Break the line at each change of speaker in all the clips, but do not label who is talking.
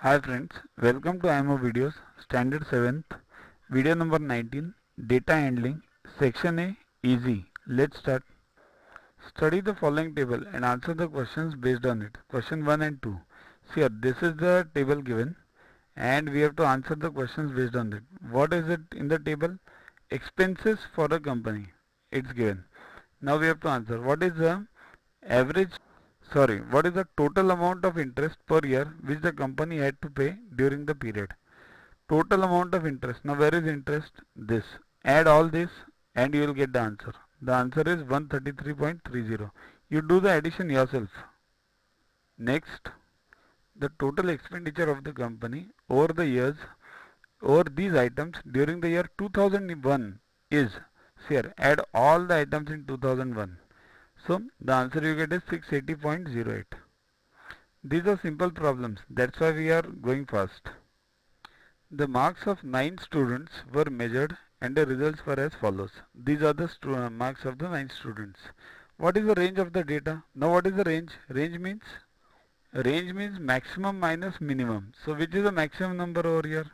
Hi friends, welcome to IMO videos, standard 7th, video number 19, data handling, section A, easy. Let's start. Study the following table and answer the questions based on it. Question 1 and 2. See here, this is the table given and we have to answer the questions based on it. What is it in the table? Expenses for a company. It's given. Now we have to answer. What is the average what is the total amount of interest per year which the company had to pay during the period? Total amount of interest. Now where is interest? This. Add all this and you will get the answer. The answer is 133.30. You do the addition yourself. Next, the total expenditure of the company over the years over these items during the year 2001 is, here add all the items in 2001. So the answer you get is 680.08. These are simple problems, that's why we are going fast. The marks of 9 students were measured and the results were as follows. These are the marks of the 9 students. What is the range of the data? Now what is the range? Range means maximum minus minimum. So which is the maximum number over here?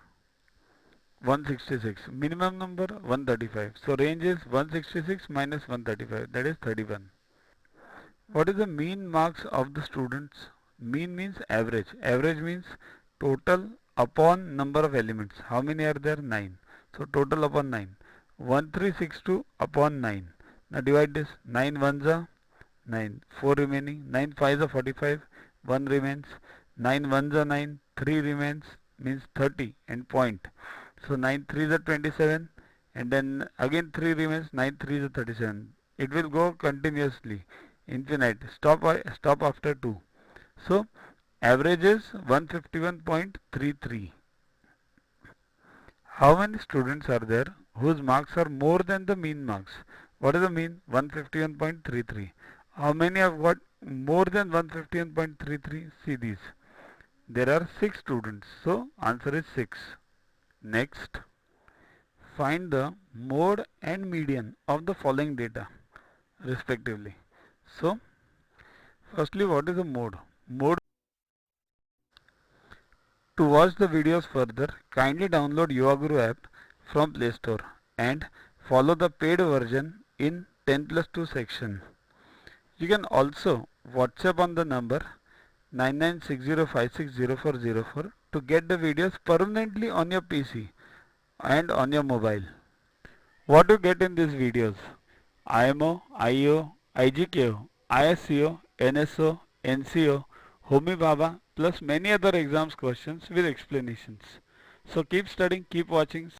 166. Minimum number 135. So range is 166 minus 135, that is 31. What is the mean marks of the students? Mean means average. Average means total upon number of elements. How many are there? 9. So total upon 9. 1362 upon 9. Now divide this. 9 ones are 9. 4 remaining. 9 fives are 45. 1 remains. 9 ones are 9. 3 remains. Means 30 and point. So 9 threes are 27. And then again 3 remains. 9 threes are 37. It will go continuously. Infinite. Stop after 2. So average is 151.33. How many students are there whose marks are more than the mean marks? What is the mean? 151.33. How many have got more than 151.33? See these. There are 6 students. So answer is 6. Next, find the mode and median of the following data respectively. So firstly, what is a mode? Mode. To watch the videos further, kindly download Yuvaguru app from Play Store and follow the paid version in 10+2 section. You can also WhatsApp on the number 9960560404 to get the videos permanently on your PC and on your mobile. What you get in these videos? IMO, IO, IGKO, ISCO, NSO, NCO, Homi Bhabha plus many other exams questions with explanations. So keep studying, keep watching.